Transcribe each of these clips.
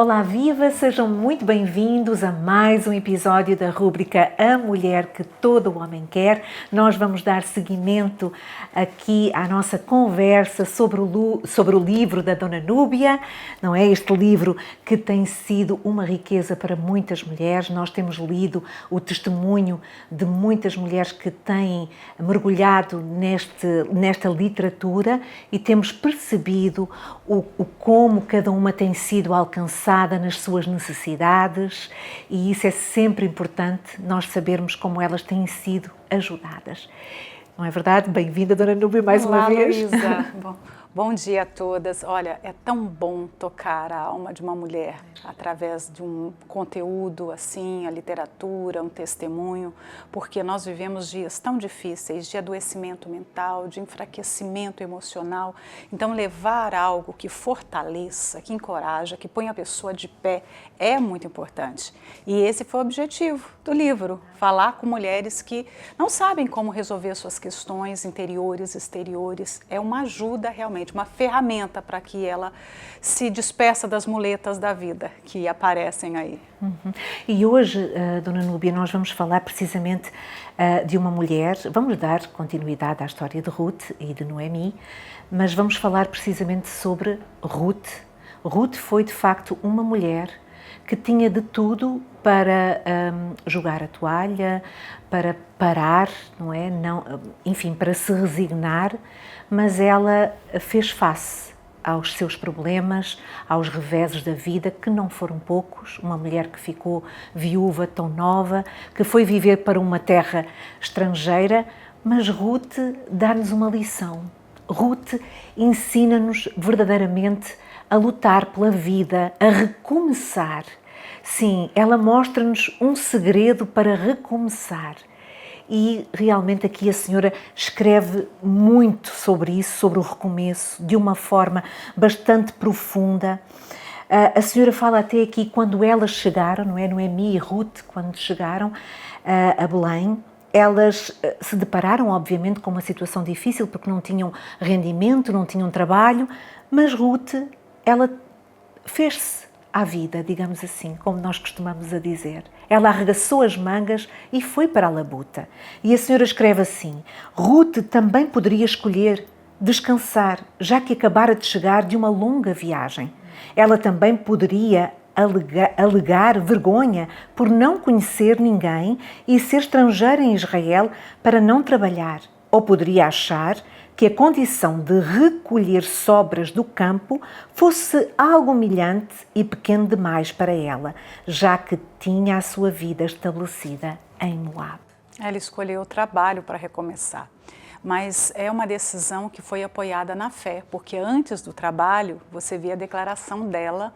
Olá, viva! Sejam muito bem-vindos a mais um episódio da rúbrica A Mulher que Todo Homem Quer. Nós vamos dar seguimento aqui à nossa conversa sobre o livro da Dona Núbia, não é? Este livro que tem sido uma riqueza para muitas mulheres. Nós temos lido o testemunho de muitas mulheres que têm mergulhado nesta literatura e temos percebido o como cada uma tem sido alcançada nas suas necessidades, e isso é sempre importante, nós sabermos como elas têm sido ajudadas. Não é verdade? Bem-vinda, Dona Núbia, mais uma vez. Luísa. Bom dia a todas. Olha, é tão bom tocar a alma de uma mulher através de um conteúdo assim, a literatura, um testemunho, porque nós vivemos dias tão difíceis de adoecimento mental, de enfraquecimento emocional. Então, levar algo que fortaleça, que encoraja, que ponha a pessoa de pé é muito importante. E esse foi o objetivo do livro, falar com mulheres que não sabem como resolver suas questões interiores, exteriores. É uma ajuda realmente, uma ferramenta para que ela se despeça das muletas da vida que aparecem aí. Uhum. E hoje, Dona Núbia, nós vamos falar precisamente de uma mulher, vamos dar continuidade à história de Ruth e de Noemi, mas vamos falar precisamente sobre Ruth. Ruth foi de facto uma mulher que tinha de tudo para jogar a toalha, para parar, não é? Não, enfim, para se resignar, mas ela fez face aos seus problemas, aos reveses da vida, que não foram poucos. Uma mulher que ficou viúva tão nova, que foi viver para uma terra estrangeira, mas Ruth dá-nos uma lição. Ruth ensina-nos verdadeiramente a lutar pela vida, a recomeçar. Sim, ela mostra-nos um segredo para recomeçar. E realmente aqui a senhora escreve muito sobre isso, sobre o recomeço, de uma forma bastante profunda. A senhora fala até aqui quando elas chegaram, não é? Noemi e Ruth, quando chegaram a Belém, elas se depararam, obviamente, com uma situação difícil, porque não tinham rendimento, não tinham trabalho, mas Ruth, ela fez-se à vida, digamos assim, como nós costumamos a dizer. Ela arregaçou as mangas e foi para a labuta. E a senhora escreve assim: Ruth também poderia escolher descansar, já que acabara de chegar de uma longa viagem. Ela também poderia alegar vergonha por não conhecer ninguém e ser estrangeira em Israel para não trabalhar. Ou poderia achar que a condição de recolher sobras do campo fosse algo humilhante e pequeno demais para ela, já que tinha a sua vida estabelecida em Moab. Ela escolheu o trabalho para recomeçar, mas é uma decisão que foi apoiada na fé, porque antes do trabalho você vê a declaração dela.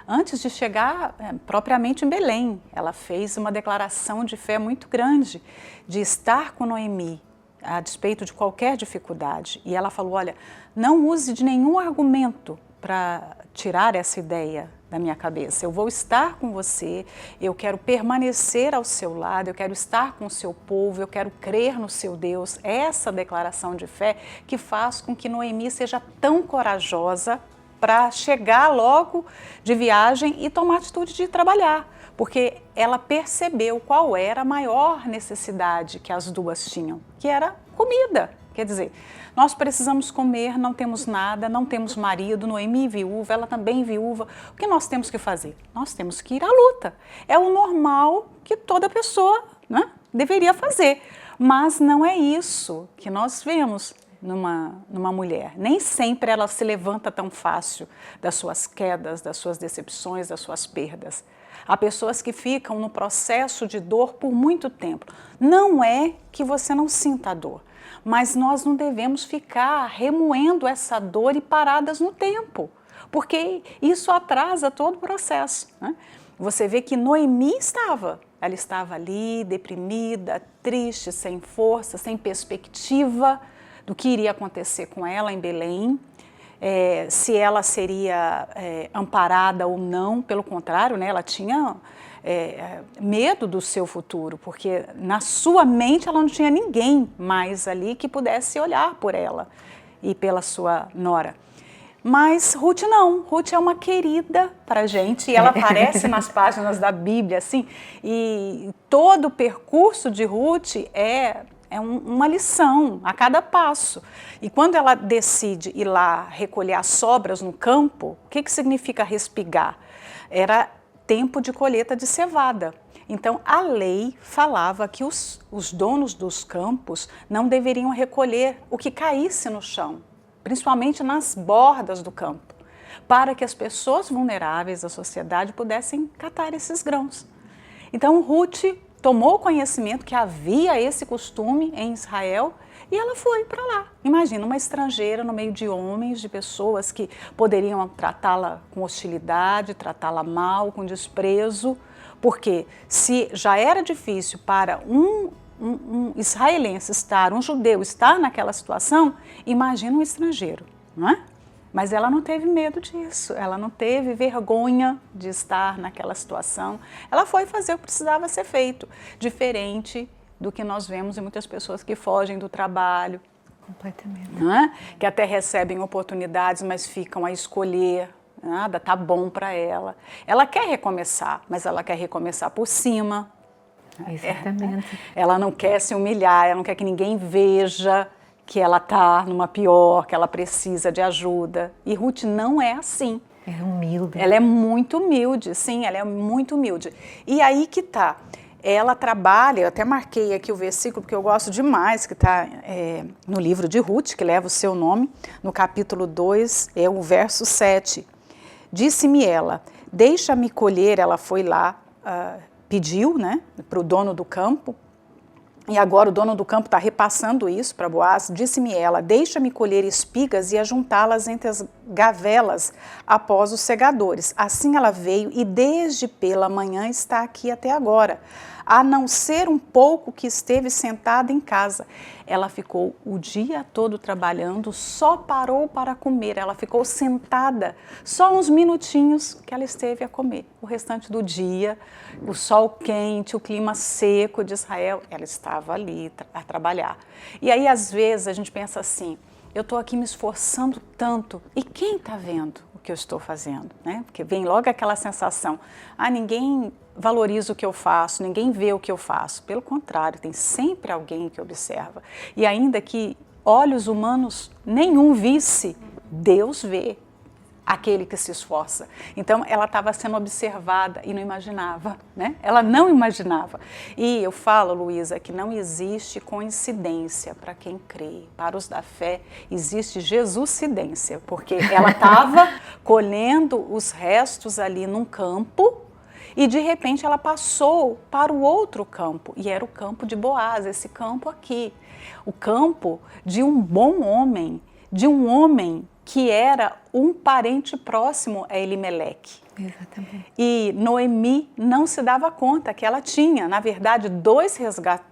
Antes de chegar propriamente em Belém, ela fez uma declaração de fé muito grande, de estar com Noemi, a despeito de qualquer dificuldade. E ela falou, olha, não use de nenhum argumento para tirar essa ideia da minha cabeça. Eu vou estar com você, eu quero permanecer ao seu lado, eu quero estar com o seu povo, eu quero crer no seu Deus. Essa declaração de fé que faz com que Noemi seja tão corajosa para chegar logo de viagem e tomar a atitude de trabalhar, porque ela percebeu qual era a maior necessidade que as duas tinham, que era comida. Quer dizer, nós precisamos comer, não temos nada, não temos marido, Noemi viúva, ela também viúva. O que nós temos que fazer? Nós temos que ir à luta. É o normal que toda pessoa, né, deveria fazer, mas não é isso que nós vemos numa mulher. Nem sempre ela se levanta tão fácil das suas quedas, das suas decepções, das suas perdas. Há pessoas que ficam no processo de dor por muito tempo. Não é que você não sinta a dor, mas nós não devemos ficar remoendo essa dor e paradas no tempo, porque isso atrasa todo o processo, né? Você vê que Noemi ela estava ali, deprimida, triste, sem força, sem perspectiva do que iria acontecer com ela em Belém, se ela seria amparada ou não. Pelo contrário, né, ela tinha medo do seu futuro, porque na sua mente ela não tinha ninguém mais ali que pudesse olhar por ela e pela sua nora. Mas Ruth não, Ruth é uma querida para a gente, e ela aparece nas páginas da Bíblia, assim, e todo o percurso de Ruth é uma lição a cada passo. E quando ela decide ir lá recolher as sobras no campo, o que significa respigar? Era tempo de colheita de cevada. Então, a lei falava que os donos dos campos não deveriam recolher o que caísse no chão, principalmente nas bordas do campo, para que as pessoas vulneráveis da sociedade pudessem catar esses grãos. Então, Ruth tomou conhecimento que havia esse costume em Israel e ela foi para lá. Imagina, uma estrangeira no meio de homens, de pessoas que poderiam tratá-la com hostilidade, tratá-la mal, com desprezo, porque se já era difícil para um israelense estar, um judeu estar naquela situação, imagina um estrangeiro, não é? Mas ela não teve medo disso, ela não teve vergonha de estar naquela situação. Ela foi fazer o que precisava ser feito, diferente do que nós vemos em muitas pessoas que fogem do trabalho. Completamente. Não é? Que até recebem oportunidades, mas ficam a escolher. Nada tá bom para ela. Ela quer recomeçar, mas ela quer recomeçar por cima. Exatamente. Ela não quer se humilhar, ela não quer que ninguém veja que ela está numa pior, que ela precisa de ajuda. E Ruth não é assim. É humilde. Ela é muito humilde, sim, ela é muito humilde. E aí que tá. Ela trabalha, eu até marquei aqui o versículo, porque eu gosto demais, que está no livro de Ruth, que leva o seu nome, no capítulo 2, é o verso 7. Disse-me ela, deixa-me colher, ela foi lá, pediu, né, para o dono do campo, e agora o dono do campo está repassando isso para Boaz. Disse-me ela, deixa-me colher espigas e ajuntá-las entre as gavelas após os segadores. Assim ela veio e desde pela manhã está aqui até agora, a não ser um pouco que esteve sentada em casa. Ela ficou o dia todo trabalhando, só parou para comer. Ela ficou sentada só uns minutinhos que ela esteve a comer. O restante do dia, o sol quente, o clima seco de Israel, ela estava ali a trabalhar. E aí, às vezes, a gente pensa assim, eu estou aqui me esforçando tanto, e quem está vendo o que eu estou fazendo? Né? Porque vem logo aquela sensação, ninguém valoriza o que eu faço, ninguém vê o que eu faço. Pelo contrário, tem sempre alguém que observa. E ainda que olhos humanos nenhum visse, Deus vê aquele que se esforça. Então, ela estava sendo observada e não imaginava, né? Ela não imaginava. E eu falo, Luísa, que não existe coincidência para quem crê. Para os da fé, existe Jesuscidência, porque ela estava colhendo os restos ali num campo e, de repente, ela passou para o outro campo, e era o campo de Boaz, esse campo aqui. O campo de um bom homem, de um homem que era um parente próximo a Elimeleque. Exatamente. E Noemi não se dava conta que ela tinha, na verdade, 2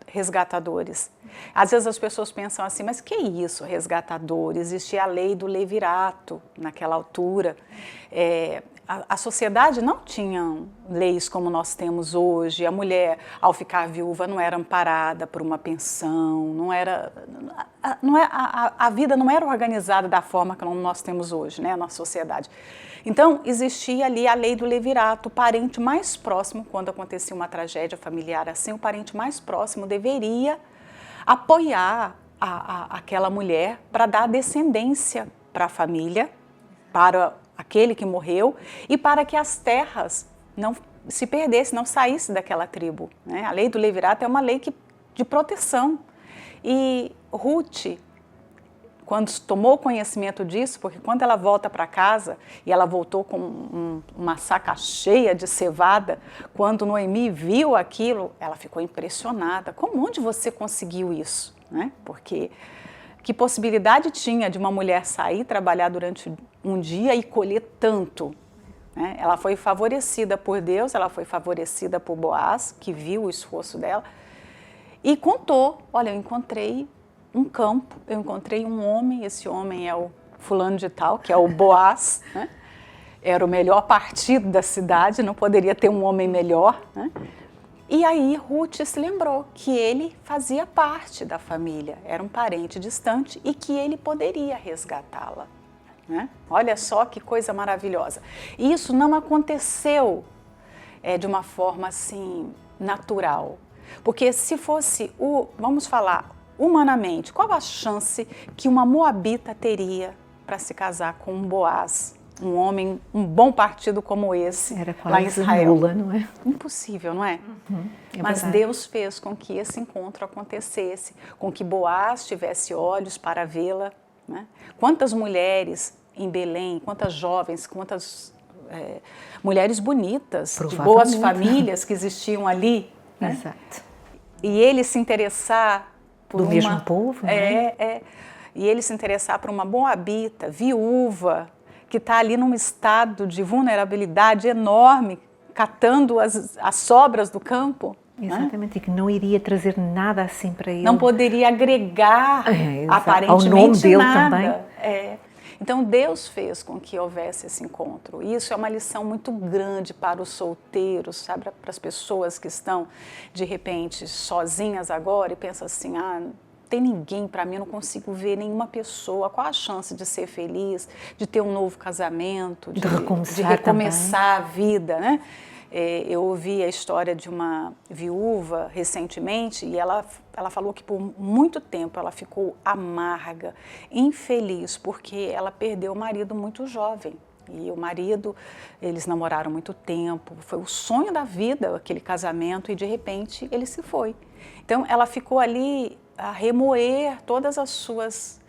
resgatadores. Às vezes as pessoas pensam assim, mas que isso, resgatador? Existia a lei do levirato naquela altura. A sociedade não tinha leis como nós temos hoje. A mulher, ao ficar viúva, não era amparada por uma pensão, a vida não era organizada da forma como nós temos hoje, né, na sociedade. Então, existia ali a lei do levirato. O parente mais próximo, quando acontecia uma tragédia familiar assim, o parente mais próximo deveria apoiar aquela mulher para dar descendência para a família, para aquele que morreu, e para que as terras não se perdessem, não saíssem daquela tribo. Né? A lei do levirato é uma lei de proteção. E Ruth, quando tomou conhecimento disso, porque quando ela volta para casa, e ela voltou com uma saca cheia de cevada, quando Noemi viu aquilo, ela ficou impressionada. Onde você conseguiu isso? Né? Porque que possibilidade tinha de uma mulher sair, trabalhar durante um dia e colher tanto? Né? Ela foi favorecida por Deus, ela foi favorecida por Boaz, que viu o esforço dela, e contou, olha, eu encontrei um campo, eu encontrei um homem, esse homem é o fulano de tal, que é o Boaz, né? Era o melhor partido da cidade, não poderia ter um homem melhor, né? E aí Ruth se lembrou que ele fazia parte da família, era um parente distante e que ele poderia resgatá-la. né? Olha só que coisa maravilhosa. E isso não aconteceu de uma forma assim natural. Porque se fosse, vamos falar humanamente, qual a chance que uma moabita teria para se casar com um Boaz, um homem, um bom partido como esse, era lá em Israel? nula, não é? Impossível, não é? Mas verdade. Deus fez com que esse encontro acontecesse, com que Boaz tivesse olhos para vê-la, né? Quantas mulheres em Belém, quantas jovens, quantas mulheres bonitas, de boas famílias que existiam ali, né? Exato. E ele se interessar por do mesmo povo, né? E ele se interessar por uma moabita, viúva, que está ali num estado de vulnerabilidade enorme, catando as sobras do campo. Exatamente, né? E que não iria trazer nada assim para ele. Não poderia agregar aparentemente ao nome dele nada. também. Então Deus fez com que houvesse esse encontro. E isso é uma lição muito grande para os solteiros, sabe? Para as pessoas que estão, de repente, sozinhas agora e pensam assim, não tem ninguém para mim, eu não consigo ver nenhuma pessoa. Qual a chance de ser feliz, de ter um novo casamento, de recomeçar a vida, né? Eu ouvi a história de uma viúva recentemente e ela falou que por muito tempo ela ficou amarga, infeliz, porque ela perdeu o marido muito jovem. E o marido, eles namoraram muito tempo, foi o sonho da vida aquele casamento e de repente ele se foi. Então ela ficou ali a remoer todas as suas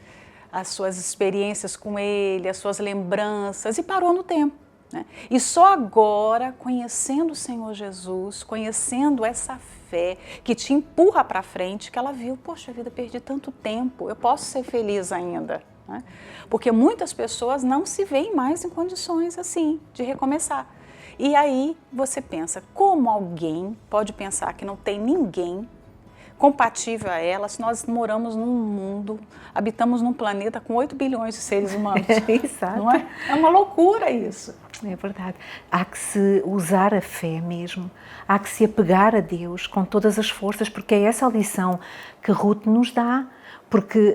experiências com ele, as suas lembranças e parou no tempo. Né? E só agora, conhecendo o Senhor Jesus, conhecendo essa fé que te empurra para frente, que ela viu, poxa vida, perdi tanto tempo, eu posso ser feliz ainda. Né? Porque muitas pessoas não se veem mais em condições assim, de recomeçar. E aí você pensa, como alguém pode pensar que não tem ninguém compatível a ela se nós moramos num mundo, habitamos num planeta com 8 bilhões de seres humanos? Exato. Não é? É uma loucura isso. É verdade. Há que se usar a fé mesmo, há que se apegar a Deus com todas as forças, porque é essa a lição que Ruth nos dá. Porque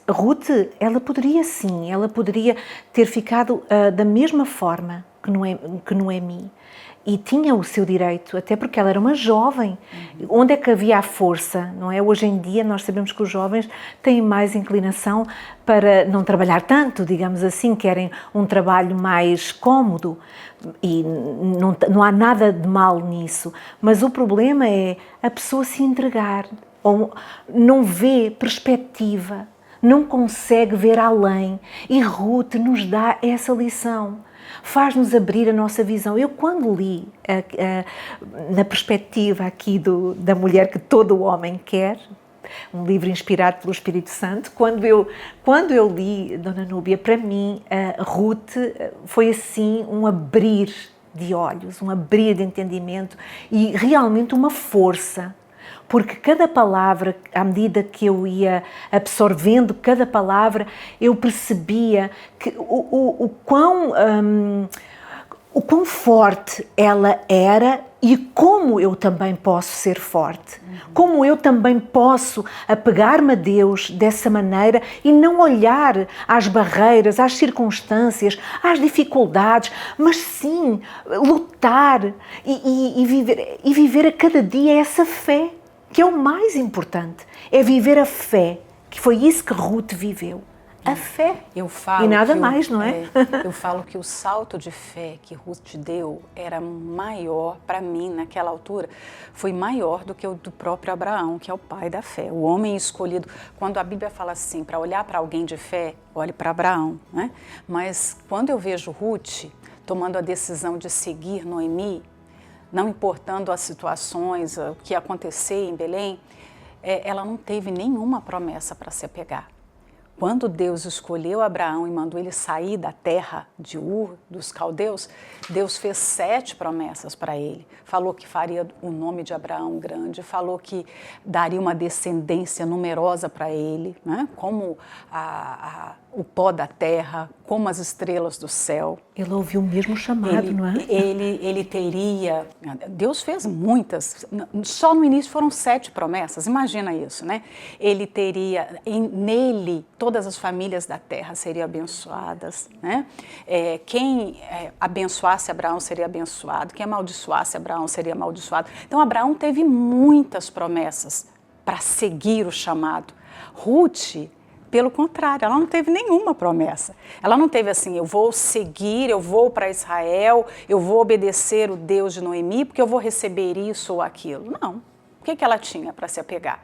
Ruth, ela poderia ter ficado da mesma forma que Noemi. E tinha o seu direito, até porque ela era uma jovem. Onde é que havia a força, não é? Hoje em dia nós sabemos que os jovens têm mais inclinação para não trabalhar tanto, digamos assim, querem um trabalho mais cômodo e não há nada de mal nisso. Mas o problema é a pessoa se entregar, ou não vê perspectiva, não consegue ver além. E Ruth nos dá essa lição. Faz-nos abrir a nossa visão. Eu, quando li na perspectiva aqui da mulher que todo homem quer, um livro inspirado pelo Espírito Santo, quando eu li, Dona Núbia, para mim, Ruth foi assim um abrir de olhos, um abrir de entendimento e realmente uma força. Porque cada palavra, à medida que eu ia absorvendo cada palavra, eu percebia que o quão forte ela era e como eu também posso ser forte. Como eu também posso apegar-me a Deus dessa maneira e não olhar às barreiras, às circunstâncias, às dificuldades, mas sim lutar e viver a cada dia essa fé. Que é o mais importante, é viver a fé, que foi isso que Ruth viveu. A fé. E nada mais, não é? Eu falo que o salto de fé que Ruth deu era maior, para mim, naquela altura, foi maior do que o do próprio Abraão, que é o pai da fé, o homem escolhido. Quando a Bíblia fala assim, para olhar para alguém de fé, olhe para Abraão, né? Mas quando eu vejo Ruth tomando a decisão de seguir Noemi, não importando as situações, o que ia acontecer em Belém, ela não teve nenhuma promessa para se apegar. Quando Deus escolheu Abraão e mandou ele sair da terra de Ur, dos caldeus, Deus fez 7 promessas para ele. Falou que faria o nome de Abraão grande, falou que daria uma descendência numerosa para ele, né? Como o pó da terra, como as estrelas do céu. Ele ouviu o mesmo chamado, não é? Ele teria... Deus fez muitas, só no início foram 7 promessas, imagina isso, né? Ele teria nele toda todas as famílias da terra seriam abençoadas, né? Quem abençoasse Abraão seria abençoado, quem amaldiçoasse Abraão seria amaldiçoado. Então Abraão teve muitas promessas para seguir o chamado. Ruth, pelo contrário, ela não teve nenhuma promessa. Ela não teve assim, eu vou seguir, eu vou para Israel, eu vou obedecer o Deus de Noemi porque eu vou receber isso ou aquilo. Não. O que ela tinha para se apegar?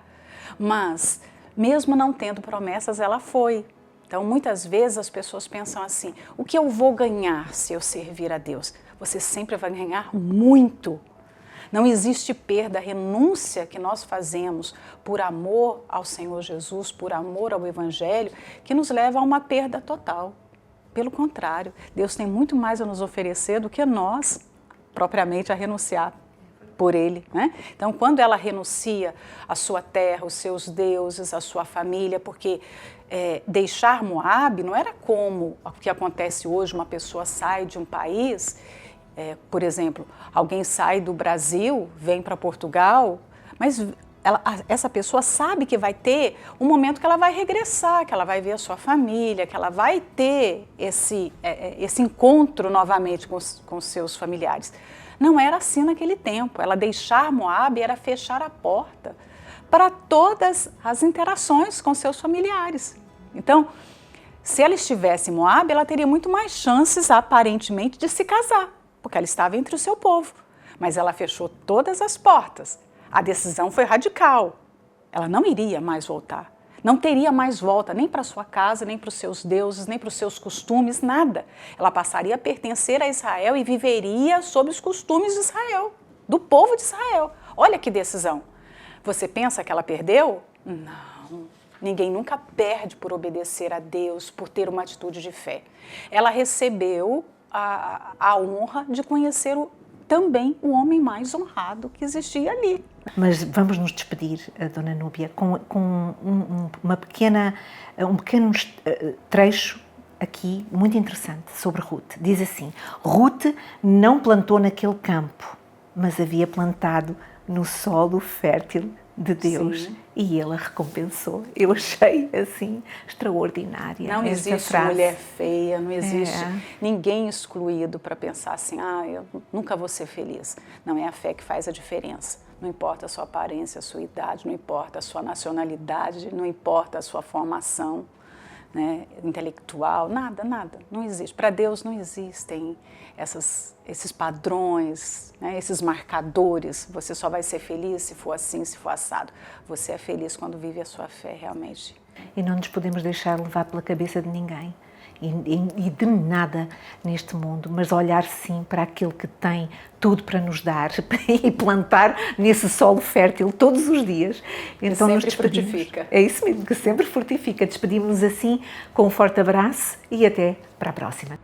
Mas, mesmo não tendo promessas, ela foi. Então, muitas vezes as pessoas pensam assim, o que eu vou ganhar se eu servir a Deus? Você sempre vai ganhar muito. Não existe perda, a renúncia que nós fazemos por amor ao Senhor Jesus, por amor ao Evangelho, que nos leva a uma perda total. Pelo contrário, Deus tem muito mais a nos oferecer do que nós, propriamente, a renunciar por Ele, né? Então, quando ela renuncia à sua terra, os seus deuses, a sua família, porque deixar Moabe não era como o que acontece hoje, uma pessoa sai de um país, por exemplo, alguém sai do Brasil, vem para Portugal, mas essa pessoa sabe que vai ter um momento que ela vai regressar, que ela vai ver a sua família, que ela vai ter esse encontro novamente com os seus familiares. Não era assim naquele tempo. Ela deixar Moabe era fechar a porta para todas as interações com seus familiares. Então, se ela estivesse em Moabe, ela teria muito mais chances, aparentemente, de se casar, porque ela estava entre o seu povo. Mas ela fechou todas as portas. A decisão foi radical. Ela não iria mais voltar. Não teria mais volta nem para sua casa, nem para os seus deuses, nem para os seus costumes, nada. Ela passaria a pertencer a Israel e viveria sob os costumes de Israel, do povo de Israel. Olha que decisão. Você pensa que ela perdeu? Não. Ninguém nunca perde por obedecer a Deus, por ter uma atitude de fé. Ela recebeu a honra de conhecer também o homem mais honrado que existia ali. Mas vamos nos despedir, Dona Núbia, com um pequeno trecho aqui muito interessante sobre Ruth. Diz assim: Ruth não plantou naquele campo, mas havia plantado no solo fértil de Deus. Sim. E Ele a recompensou. Eu achei assim extraordinária. Não existe mulher feia, não existe ninguém excluído para pensar assim, eu nunca vou ser feliz. Não, é a fé que faz a diferença. Não importa a sua aparência, a sua idade, não importa a sua nacionalidade, não importa a sua formação, né, intelectual, nada, não existe. Para Deus não existem esses padrões, né, esses marcadores. Você só vai ser feliz se for assim, se for assado. Você é feliz quando vive a sua fé realmente. E não nos podemos deixar levar pela cabeça de ninguém e de nada neste mundo, mas olhar sim para aquele que tem tudo para nos dar e plantar nesse solo fértil todos os dias. Então nos despedimos. Frutifica. É isso mesmo, que sempre frutifica. Despedimos-nos assim com um forte abraço e até para a próxima.